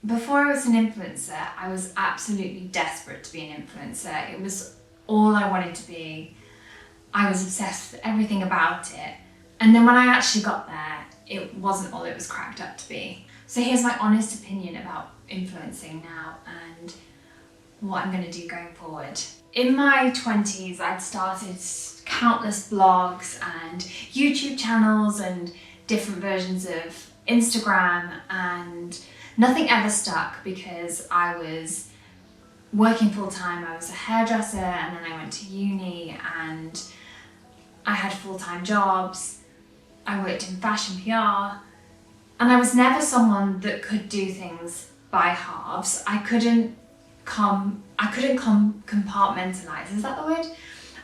Before I was an influencer, I was absolutely desperate to be an influencer. It was all I wanted to be. I was obsessed with everything about it. And then when I actually got there, it wasn't all it was cracked up to be. So here's my honest opinion about influencing now and what I'm going to do going forward. In my 20s, I'd started countless blogs and YouTube channels and different versions of Instagram, and nothing ever stuck because I was working full time. I was a hairdresser, and then I went to uni and I had full-time jobs. I worked in fashion PR, and I was never someone that could do things by halves. I couldn't compartmentalize. Is that the word?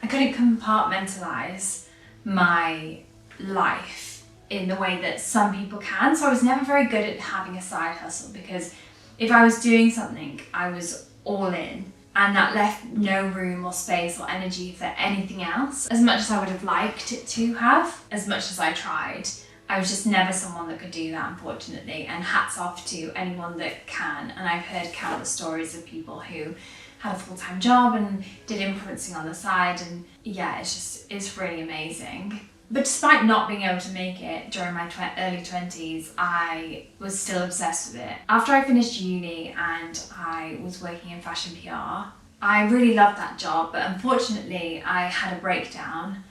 I couldn't compartmentalize my life in the way that some people can. So I was never very good at having a side hustle, because if I was doing something, I was all in, and that left no room or space or energy for anything else. As much as I would have liked it to have, as much as I tried, I was just never someone that could do that, unfortunately, and hats off to anyone that can. And I've heard countless stories of people who had a full-time job and did influencing on the side, and yeah, it's really amazing. But despite not being able to make it during my early 20s, I was still obsessed with it. After I finished uni and I was working in fashion PR, I really loved that job, but unfortunately I had a breakdown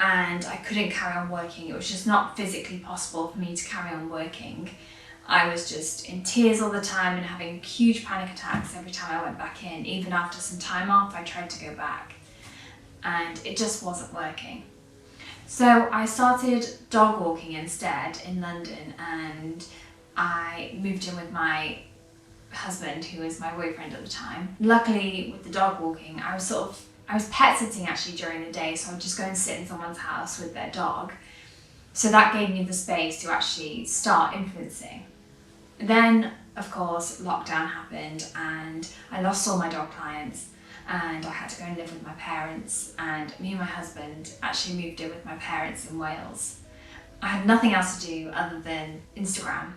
and I couldn't carry on working. It was just not physically possible for me to carry on working. I was just in tears all the time and having huge panic attacks every time I went back in. Even after some time off, I tried to go back and it just wasn't working. So I started dog walking instead in London, and I moved in with my husband, who was my boyfriend at the time. Luckily, with the dog walking, I was pet sitting actually during the day, so I would just go and sit in someone's house with their dog. So that gave me the space to actually start influencing. Then, of course, lockdown happened and I lost all my dog clients, and I had to go and live with my parents, and me and my husband actually moved in with my parents in Wales. I had nothing else to do other than Instagram.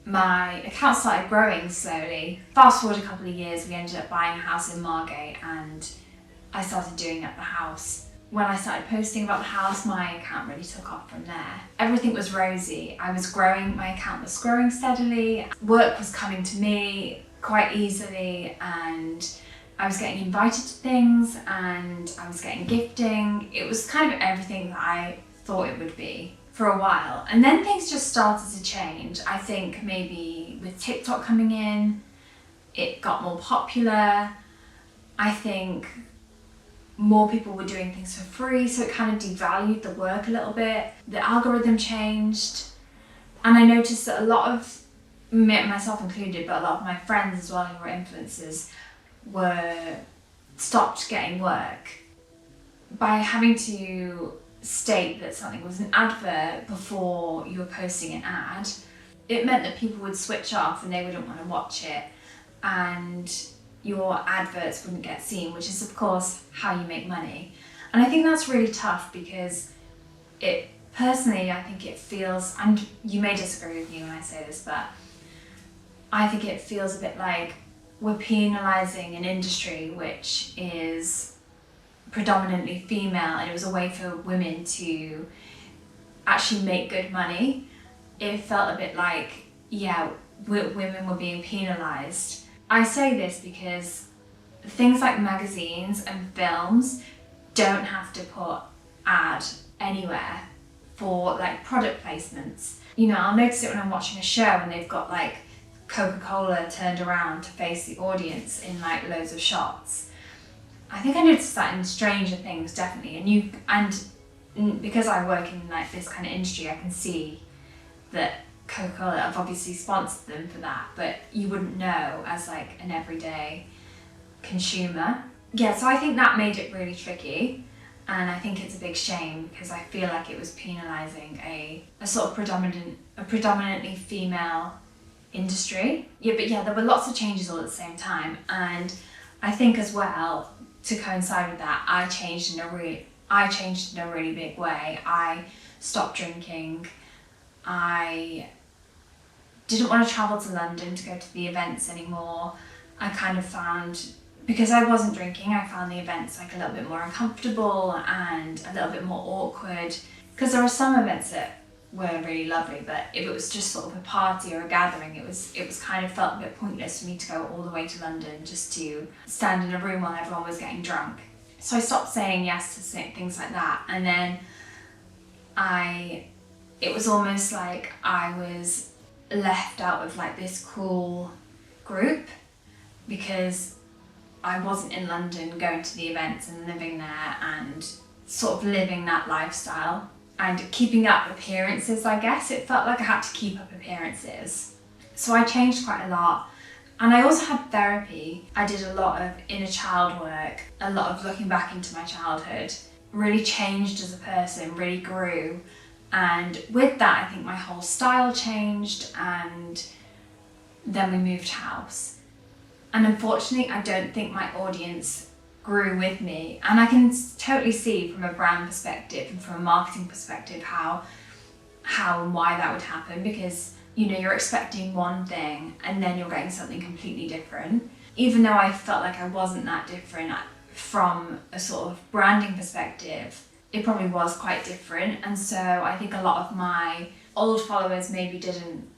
My account started growing slowly. Fast forward a couple of years, we ended up buying a house in Margate and I started doing up the house. When I started posting about the house, my account really took off from there. Everything was rosy. I was growing, my account was growing steadily. Work was coming to me quite easily, and I was getting invited to things and I was getting gifting. It was kind of everything that I thought it would be for a while. And then things just started to change. I think maybe with TikTok coming in, it got more popular. I think more people were doing things for free, so it kind of devalued the work a little bit. The algorithm changed, and I noticed that a lot of, myself included, but a lot of my friends as well who were influencers, were stopped getting work by having to state that something was an advert before you were posting an ad. It meant that people would switch off and they wouldn't want to watch it, and your adverts wouldn't get seen, which is of course how you make money. And I think that's really tough, because it personally, I think it feels, and you may disagree with me when I say this, but I think it feels a bit like we're penalising an industry which is predominantly female, and it was a way for women to actually make good money. It felt a bit like, yeah, women were being penalised. I say this because things like magazines and films don't have to put ad anywhere for like product placements. You know, I'll notice it when I'm watching a show and they've got like Coca-Cola turned around to face the audience in like loads of shots. I think I noticed that in Stranger Things, definitely. And because I work in like this kind of industry, I can see that Coca-Cola have obviously sponsored them for that, but you wouldn't know as like an everyday consumer. Yeah, so I think that made it really tricky, and I think it's a big shame because I feel like it was penalising a sort of predominantly female industry. Yeah, but yeah, there were lots of changes all at the same time, and I think as well, to coincide with that, I changed in a really big way. I stopped drinking. I didn't want to travel to London to go to the events anymore. I kind of found, because I wasn't drinking, I found the events like a little bit more uncomfortable and a little bit more awkward, because there were some events that were really lovely, but if it was just sort of a party or a gathering, it was kind of felt a bit pointless for me to go all the way to London just to stand in a room while everyone was getting drunk. So I stopped saying yes to things like that, and then it was almost like I was left out of like this cool group, because I wasn't in London going to the events and living there and sort of living that lifestyle and keeping up appearances, I guess. It felt like I had to keep up appearances. So I changed quite a lot. And I also had therapy. I did a lot of inner child work, a lot of looking back into my childhood, really changed as a person, really grew. And with that, I think my whole style changed, and then we moved house. And unfortunately, I don't think my audience grew with me. And I can totally see from a brand perspective and from a marketing perspective how and why that would happen, because you're expecting one thing and then you're getting something completely different. Even though I felt like I wasn't that different from a sort of branding perspective, it probably was quite different. And so I think a lot of my old followers maybe didn't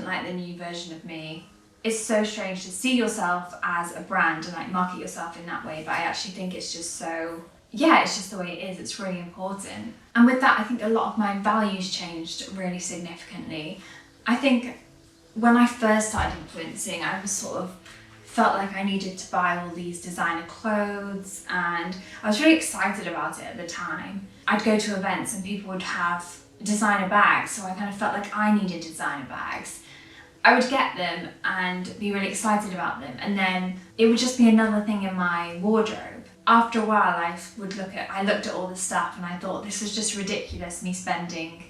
like the new version of me. It's so strange to see yourself as a brand and like market yourself in that way, but I actually think it's just it's just the way it is. It's really important. And with that, I think a lot of my values changed really significantly. I think when I first started influencing, I was sort of felt like I needed to buy all these designer clothes, and I was really excited about it at the time. I'd go to events and people would have designer bags, so I kind of felt like I needed designer bags. I would get them and be really excited about them, and then it would just be another thing in my wardrobe. After a while, I looked at all the stuff and I thought, this was just ridiculous, me spending,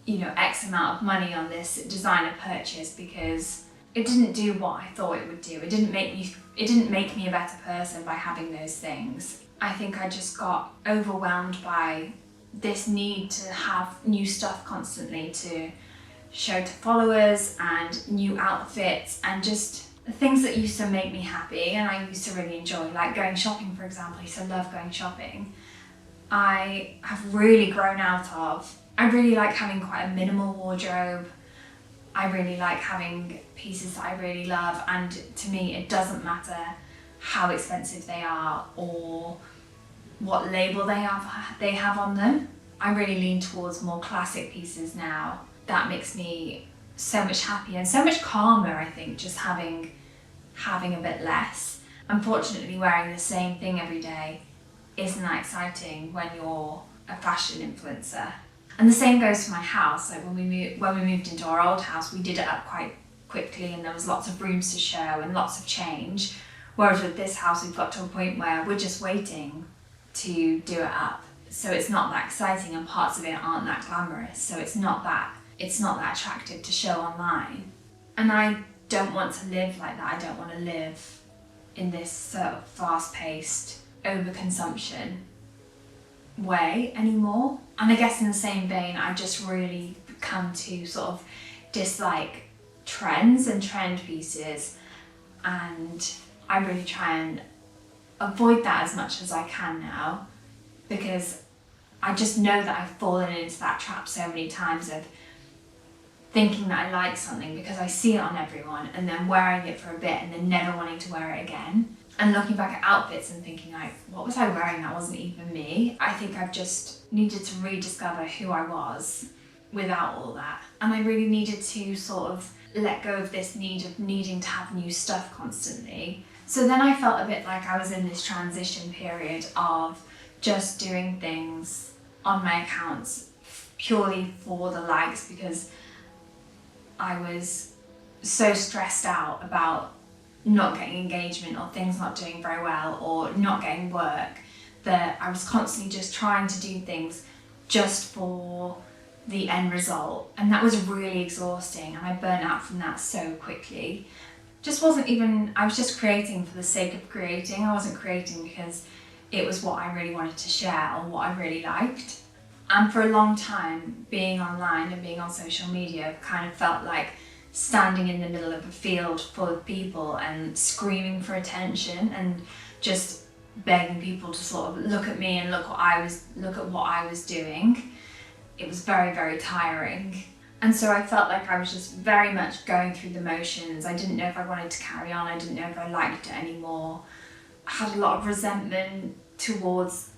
X amount of money on this designer purchase, because it didn't do what I thought it would do. It didn't make me a better person by having those things. I think I just got overwhelmed by this need to have new stuff constantly to show to followers, and new outfits, and just things that used to make me happy and I used to really enjoy, like going shopping, for example. I used to love going shopping. I have really grown out of. I really like having quite a minimal wardrobe. I really like having pieces that I really love, and to me it doesn't matter how expensive they are or what label they have on them. I really lean towards more classic pieces now. That makes me so much happier and so much calmer, I think, just having a bit less. Unfortunately, wearing the same thing every day isn't that exciting when you're a fashion influencer. And the same goes for my house. Like when we moved into our old house, we did it up quite quickly, and there was lots of rooms to show and lots of change. Whereas with this house, we've got to a point where we're just waiting to do it up. So it's not that exciting, and parts of it aren't that glamorous. So it's not that attractive to show online. And I don't want to live like that. I don't want to live in this sort of fast-paced overconsumption way anymore. And I guess in the same vein, I've just really come to sort of dislike trends and trend pieces, and I really try and avoid that as much as I can now, because I just know that I've fallen into that trap so many times of thinking that I like something because I see it on everyone, and then wearing it for a bit and then never wanting to wear it again. And looking back at outfits and thinking, like, what was I wearing? That wasn't even me. I think I've just needed to rediscover who I was without all that. And I really needed to sort of let go of this need of needing to have new stuff constantly. So then I felt a bit like I was in this transition period of just doing things on my accounts purely for the likes, because I was so stressed out about not getting engagement or things not doing very well or not getting work, that I was constantly just trying to do things just for the end result. And that was really exhausting, and I burnt out from that so quickly. I was just creating for the sake of creating. I wasn't creating because it was what I really wanted to share or what I really liked. And for a long time, being online and being on social media kind of felt like standing in the middle of a field full of people and screaming for attention and just begging people to sort of look at me and look at what I was doing. It was very, very tiring. And so I felt like I was just very much going through the motions. I didn't know if I wanted to carry on. I didn't know if I liked it anymore. I had a lot of resentment towards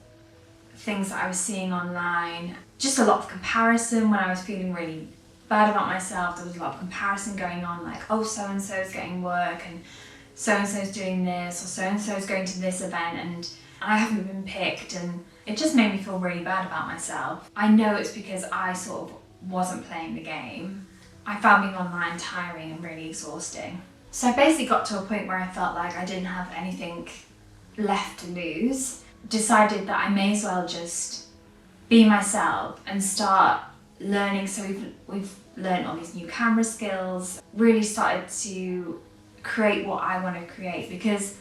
things that I was seeing online. Just a lot of comparison when I was feeling really bad about myself. There was a lot of comparison going on, like, oh, so-and-so is getting work and so-and-so is doing this, or so-and-so is going to this event and I haven't been picked, and it just made me feel really bad about myself. I know it's because I sort of wasn't playing the game. I found being online tiring and really exhausting. So I basically got to a point where I felt like I didn't have anything left to lose. Decided that I may as well just be myself and start learning. So we've learned all these new camera skills, really started to create what I want to create, because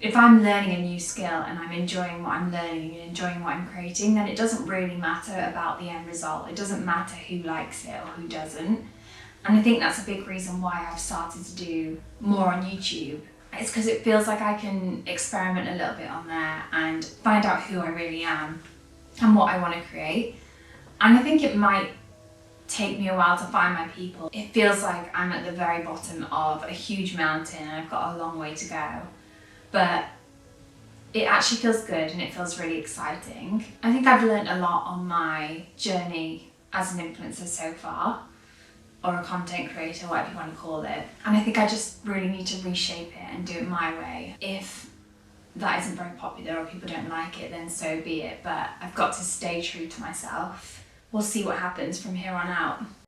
if I'm learning a new skill and I'm enjoying what I'm learning and enjoying what I'm creating, then it doesn't really matter about the end result. It doesn't matter who likes it or who doesn't. And I think that's a big reason why I've started to do more on YouTube. It's because it feels like I can experiment a little bit on there and find out who I really am and what I want to create. And I think it might take me a while to find my people. It feels like I'm at the very bottom of a huge mountain and I've got a long way to go. But it actually feels good and it feels really exciting. I think I've learned a lot on my journey as an influencer so far, or a content creator, whatever you want to call it. And I think I just really need to reshape it and do it my way. If that isn't very popular or people don't like it, then so be it. But I've got to stay true to myself. We'll see what happens from here on out.